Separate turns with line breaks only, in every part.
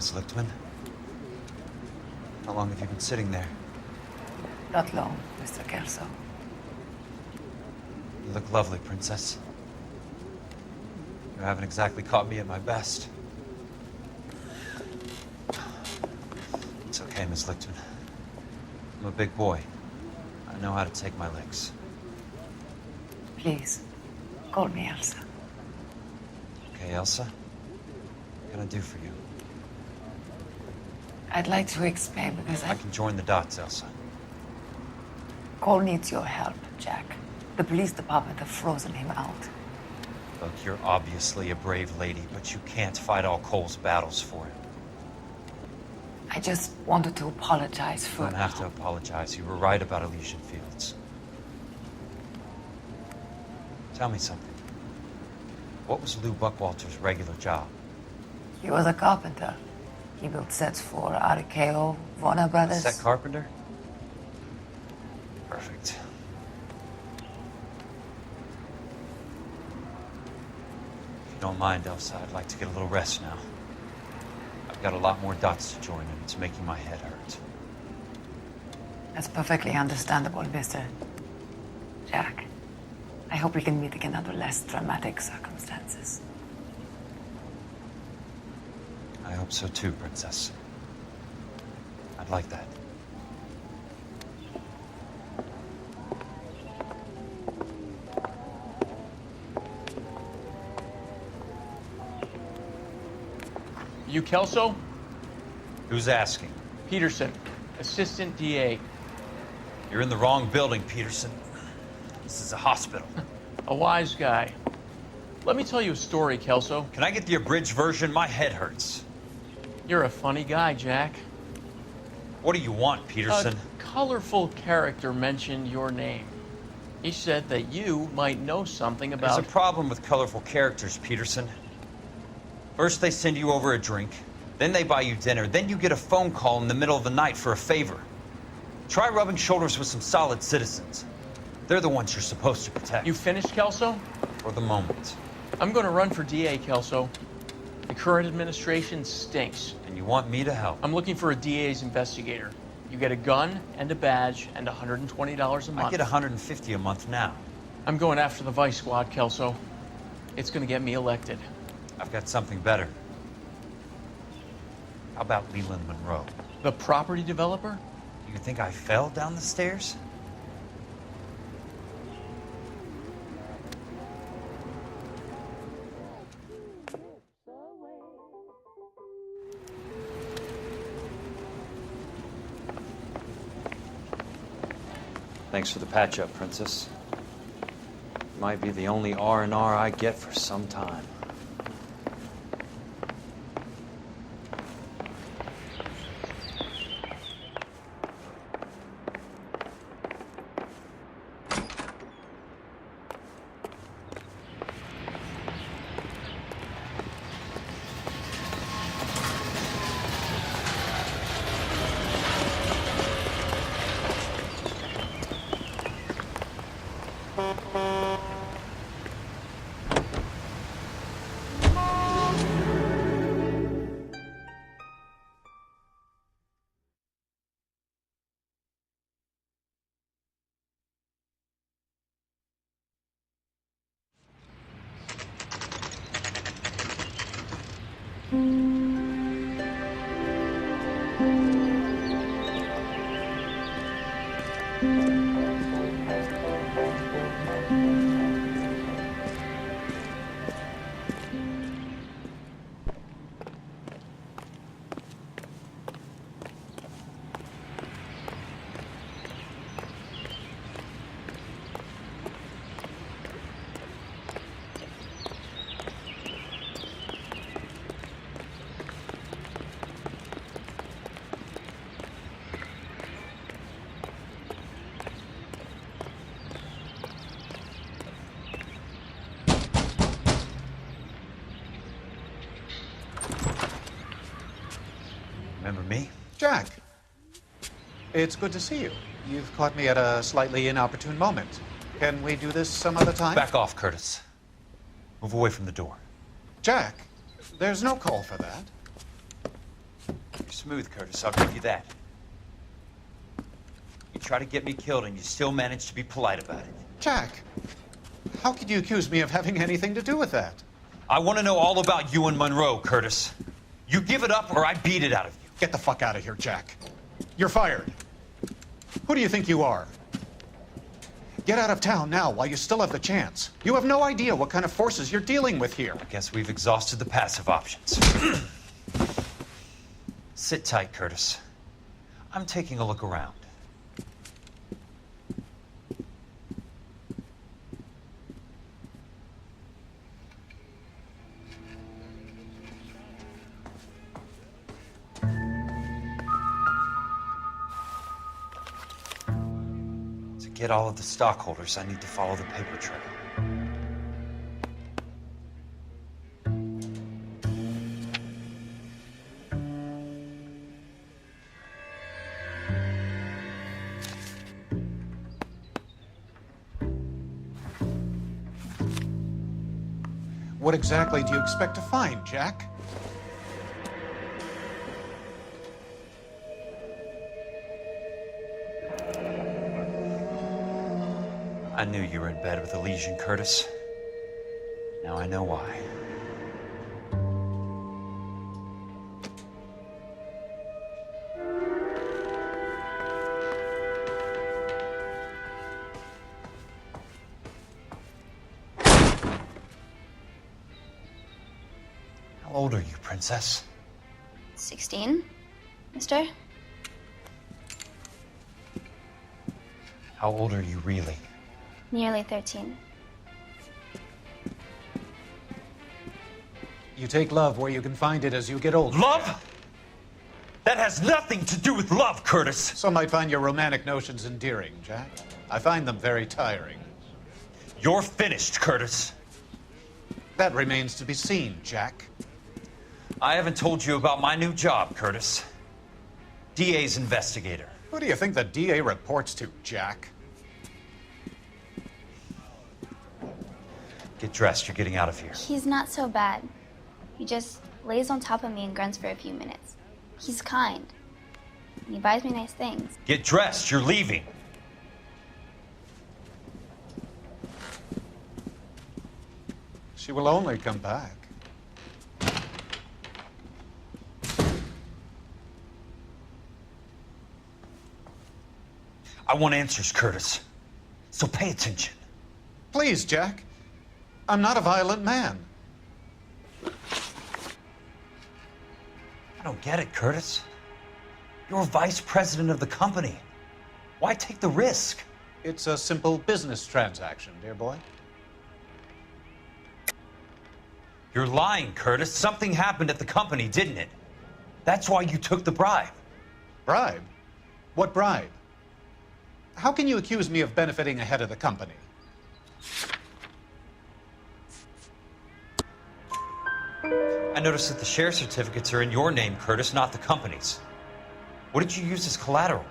Miss Lichtman. How long have you been sitting there?
Not long, Mr. Kelso.
You look lovely, Princess. You haven't exactly caught me at my best. It's okay, Miss Lichtman. I'm a big boy. I know how to take my licks.
Please, call me Elsa.
Okay, Elsa? What can I do for you?
I'd like to explain because
I can join the dots, Elsa.
Cole needs your help, Jack. The police department have frozen him out.
Look, you're obviously a brave lady, but you can't fight all Cole's battles for him.
I just wanted to apologize for...
You don't have to apologize. You were right about Elysian Fields. Tell me something. What was Lou Buckwalter's regular job?
He was a carpenter. He built sets for RKO, Warner Brothers.
Set carpenter? Perfect. If you don't mind, Elsa, I'd like to get a little rest now. I've got a lot more dots to join, and it's making my head hurt.
That's perfectly understandable, Mr. Jack. I hope we can meet again under less dramatic circumstances.
I hope so too, Princess. I'd like that.
You Kelso?
Who's asking?
Peterson, Assistant DA.
You're in the wrong building, Peterson. This is a hospital.
A wise guy. Let me tell you a story, Kelso.
Can I get the abridged version? My head hurts.
You're a funny guy, Jack.
What do you want, Peterson?
A colorful character mentioned your name. He said that you might know something about...
There's a problem with colorful characters, Peterson. First they send you over a drink, then they buy you dinner, then you get a phone call in the middle of the night for a favor. Try rubbing shoulders with some solid citizens. They're the ones you're supposed to protect.
You finished, Kelso?
For the moment.
I'm going to run for DA, Kelso. The current administration stinks.
And you want me to help?
I'm looking for a DA's investigator. You get a gun and a badge and $120 a month.
I get $150 a month now.
I'm going after the Vice Squad, Kelso. It's going to get me elected.
I've got something better. How about Leland Monroe?
The property developer?
You think I fell down the stairs? Thanks for the patch-up, Princess. Might be the only R&R I get for some time. Remember me?
Jack, it's good to see you. You've caught me at a slightly inopportune moment. Can we do this some other time?
Back off, Curtis. Move away from the door.
Jack, there's no call for that.
smooth, Curtis, I'll give you that. You try to get me killed and you still manage to be polite about it.
Jack, how could you accuse me of having anything to do with that?
I want to know all about you and Monroe, Curtis. You give it up or I beat it out of you.
Get the fuck out of here, Jack. You're fired. Who do you think you are? Get out of town now while you still have the chance. You have no idea what kind of forces you're dealing with here.
I guess we've exhausted the passive options. Sit tight, Curtis. I'm taking a look around. To get all of the stockholders, I need to follow the paper trail.
What exactly do you expect to find, Jack?
I knew you were in bed with a lesion, Curtis. Now I know why. How old are you, Princess?
16, mister?
How old are you really?
Nearly 13.
You take love where you can find it as you get older.
Love? That has nothing to do with love, Curtis.
Some might find your romantic notions endearing, Jack. I find them very tiring.
You're finished, Curtis.
That remains to be seen, Jack.
I haven't told you about my new job, Curtis. DA's investigator.
Who do you think the DA reports to, Jack?
Get dressed, you're getting out of here.
He's not so bad. He just lays on top of me and grunts for a few minutes. He's kind. And he buys me nice things.
Get dressed, you're leaving.
She will only come back.
I want answers, Curtis. So pay attention.
Please, Jack. I'm not a violent man.
I don't get it, Curtis. You're vice president of the company. Why take the risk?
It's a simple business transaction, dear boy.
You're lying, Curtis. Something happened at the company, didn't it? That's why you took the bribe.
Bribe? What bribe? How can you accuse me of benefiting ahead of the company?
I noticed that the share certificates are in your name, Curtis, not the company's. What did you use as collateral?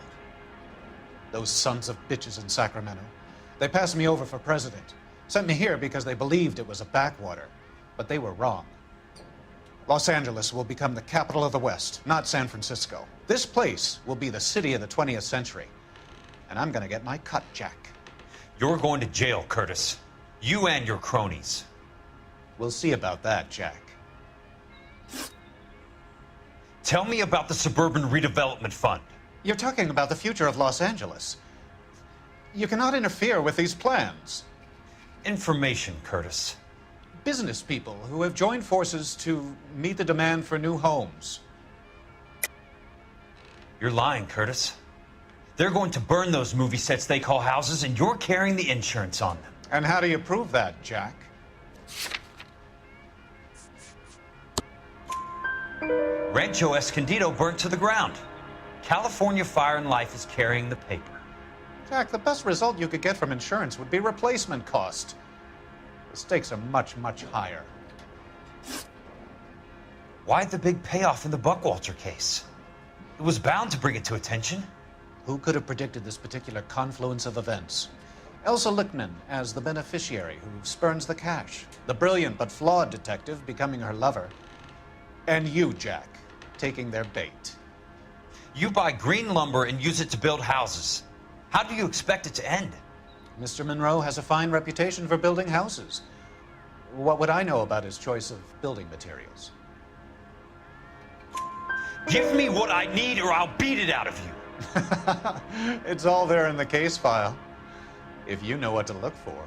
Those sons of bitches in Sacramento. They passed me over for president. Sent me here because they believed it was a backwater. But they were wrong. Los Angeles will become the capital of the West, not San Francisco. This place will be the city of the 20th century. And I'm gonna get my cut, Jack.
You're going to jail, Curtis. You and your cronies.
We'll see about that, Jack.
Tell me about the Suburban Redevelopment Fund.
You're talking about the future of Los Angeles. You cannot interfere with these plans.
Information, Curtis.
Business people who have joined forces to meet the demand for new homes.
You're lying, Curtis. They're going to burn those movie sets they call houses, and you're carrying the insurance on them.
And how do you prove that, Jack?
Rancho Escondido burnt to the ground. California Fire and Life is carrying the paper.
Jack, the best result you could get from insurance would be replacement cost. The stakes are much, much higher.
Why the big payoff in the Buckwalter case? It was bound to bring it to attention.
Who could have predicted this particular confluence of events? Elsa Lichtman as the beneficiary who spurns the cash. The brilliant but flawed detective becoming her lover. And you, Jack, taking their bait.
You buy green lumber and use it to build houses. How do you expect it to end?
Mr. Monroe has a fine reputation for building houses. What would I know about his choice of building materials?
Give me what I need or I'll beat it out of you.
It's all there in the case file, if you know what to look for.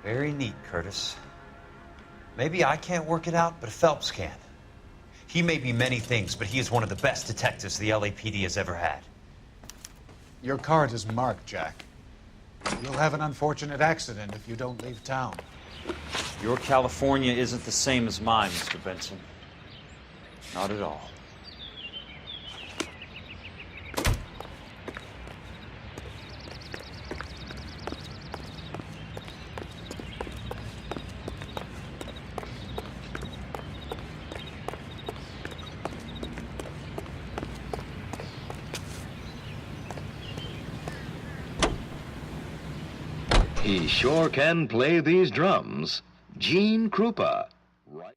Very neat, Curtis. Maybe I can't work it out, but Phelps can. He may be many things, but he is one of the best detectives the LAPD has ever had.
Your card is marked, Jack. You'll have an unfortunate accident if you don't leave town.
Your California isn't the same as mine, Mr. Benson. Not at all.
He sure can play these drums. Gene Krupa. Right.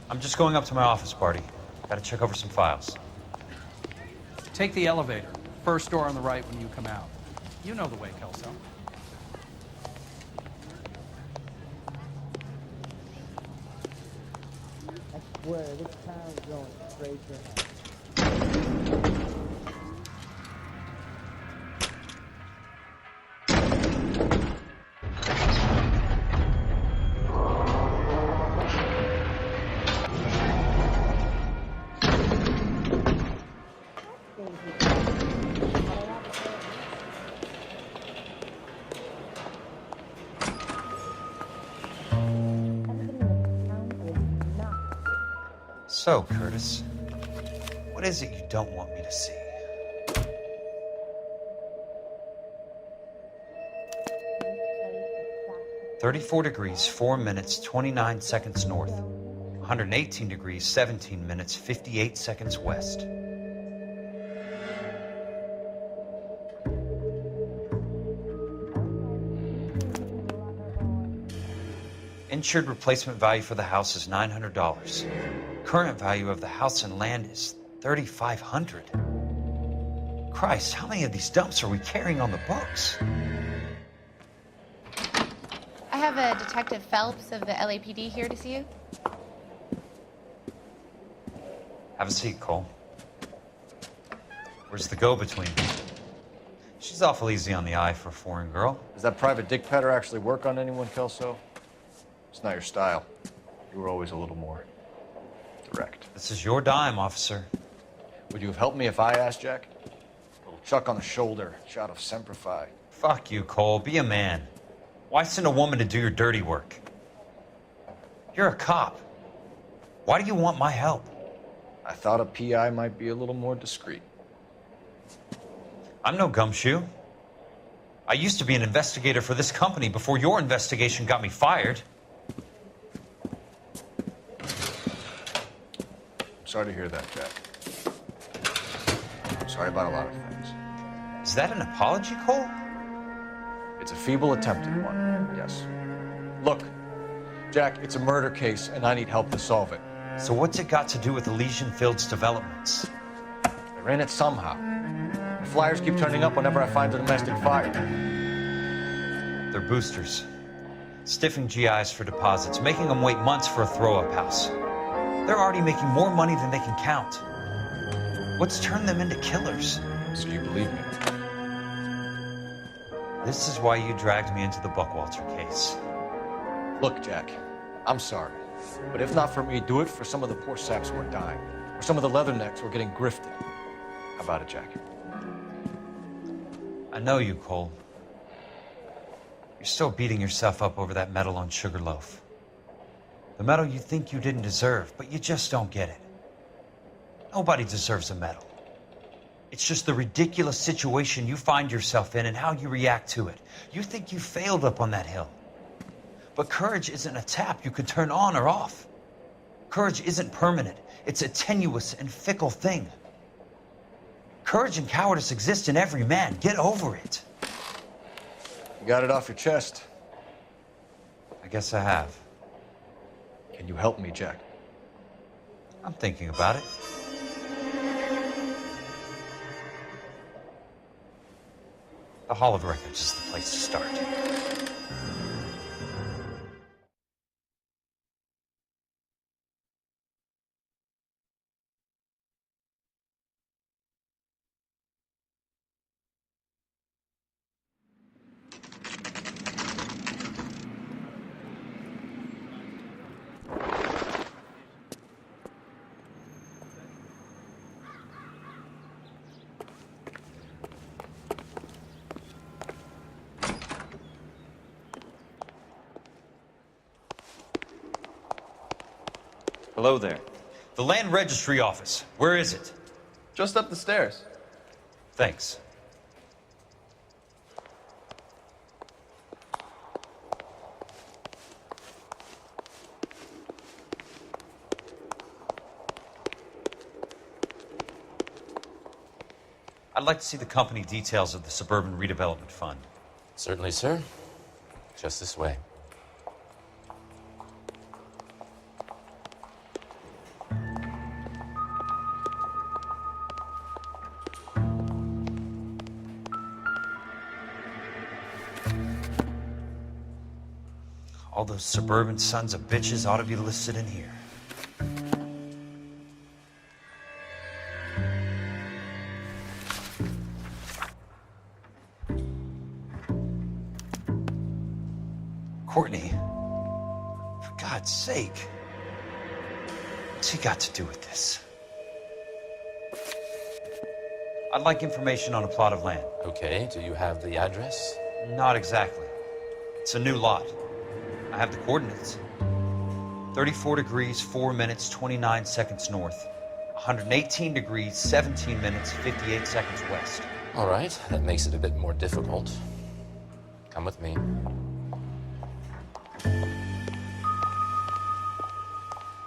I'm just going up to my office party. Gotta check over some files.
Take the elevator. First door on the right when you come out. You know the way, Kelso.
I swear, this town's going straight to hell.
So, Curtis, what is it you don't want me to see? "34 degrees, 4 minutes, 29 seconds north. 118 degrees, 17 minutes, 58 seconds west." Insured replacement value for the house is $900. Current value of the house and land is $3,500. Christ, how many of these dumps are we carrying on the books?
I have a Detective Phelps of the LAPD here to see you.
Have a seat, Cole. Where's the go-between? She's awful easy on the eye for a foreign girl.
Does that private dick petter actually work on anyone, Kelso? It's not your style. You were always a little more direct.
This is your dime, officer.
Would you have helped me if I asked, Jack? A little chuck on the shoulder, shot of Semper Fi.
Fuck you, Cole. Be a man. Why send a woman to do your dirty work? You're a cop. Why do you want my help?
I thought a PI might be a little more discreet.
I'm no gumshoe. I used to be an investigator for this company before your investigation got me fired.
Sorry to hear that, Jack. Sorry about a lot of things.
Is that an apology, Cole?
It's a feeble attempt at one, yes. Look, Jack, it's a murder case, and I need help to solve it.
So what's it got to do with Elysian Fields developments?
They're in it somehow. The flyers keep turning up whenever I find a domestic fire.
They're boosters. Stiffing GIs for deposits, making them wait months for a throw-up house. They're already making more money than they can count. What's turned them into killers?
So you believe me?
This is why you dragged me into the Buckwalter case.
Look, Jack, I'm sorry. But if not for me, do it for some of the poor saps who are dying. Or some of the leathernecks who are getting grifted. How about it, Jack?
I know you, Cole. You're still beating yourself up over that medal on Sugarloaf. The medal you think you didn't deserve, but you just don't get it. Nobody deserves a medal. It's just the ridiculous situation you find yourself in and how you react to it. You think you failed up on that hill. But courage isn't a tap you can turn on or off. Courage isn't permanent. It's a tenuous and fickle thing. Courage and cowardice exist in every man. Get over it.
You got it off your chest.
I guess I have.
Can you help me, Jack?
I'm thinking about it. The Hall of Records is the place to start.
Hello there.
The Land Registry Office. Where is it?
Just up the stairs.
Thanks. I'd like to see the company details of the Suburban Redevelopment Fund.
Certainly, sir. Just this way.
All those suburban sons of bitches ought to be listed in here. Courtney, for God's sake, what's he got to do with this? I'd like information on a plot of land.
Okay, do you have the address?
Not exactly. It's a new lot. I have the coordinates. 34 degrees, 4 minutes, 29 seconds north. 118 degrees, 17 minutes, 58 seconds west.
All right, that makes it a bit more difficult. Come with me.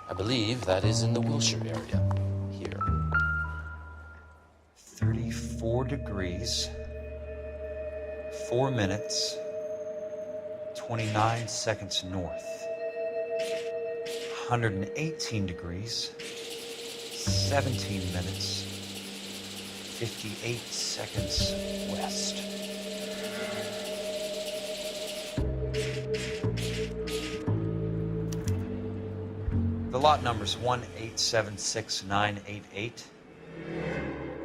I believe that is in the Wilshire area. Here.
34 degrees, 4 minutes, 29 seconds north. 118 degrees, 17 minutes, 58 seconds west. The lot number's 1876988.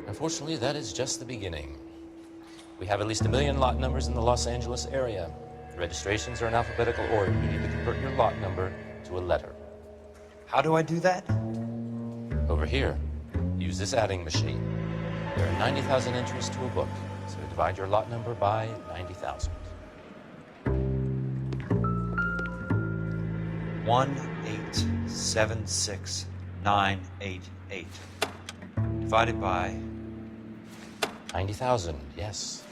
Unfortunately, that is just the beginning. We have at least 1 million lot numbers in the Los Angeles area. The registrations are in alphabetical order. You need to convert your lot number to a letter.
How do I do that?
Over here, use this adding machine. There are 90,000 entries to a book, so divide your lot number by 90,000.
1876988 divided by
90,000, yes.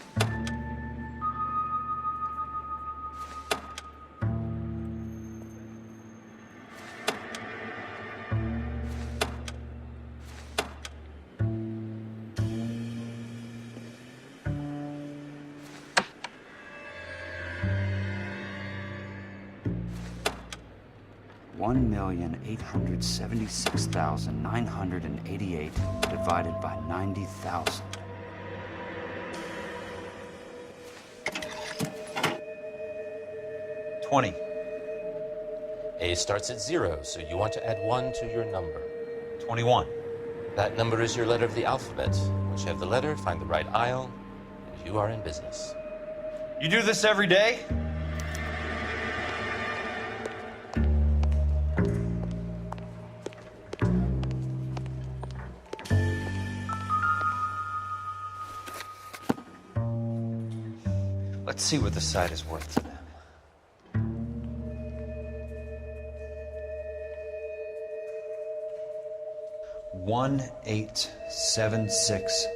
$1,876,988 divided by 90,000.
$20.
A starts at 0, so you want to add 1 to your number.
21.
That number is your letter of the alphabet. Once you have the letter, find the right aisle, and you are in business.
You do this every day? Let's see what the site is worth to them. 1876.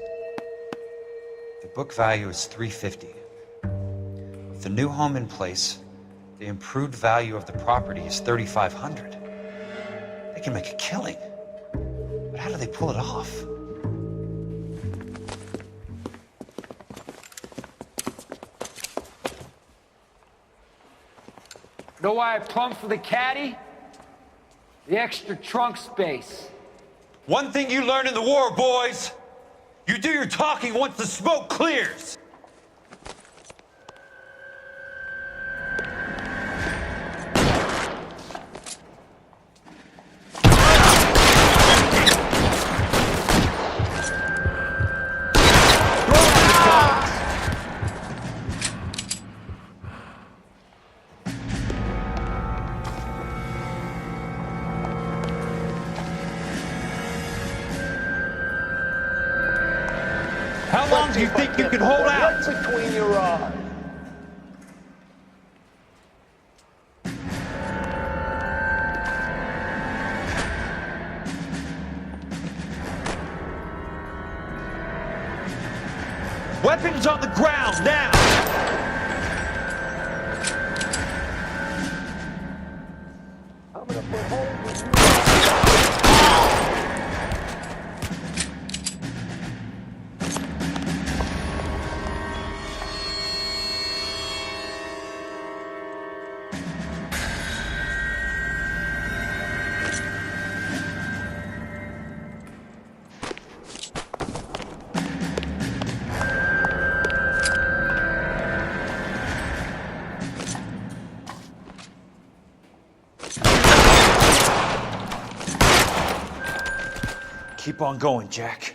The book value is $350. With the new home in place, the improved value of the property is $3,500. They can make a killing. But how do they pull it off?
Know why I plumbed for the caddy? The extra trunk space.
One thing you learn in the war, boys. You do your talking once the smoke clears. How long do you think you can hold out?
Right between your eyes.
Weapons on the ground now!
I'm gonna put holes in you.
Keep on going, Jack.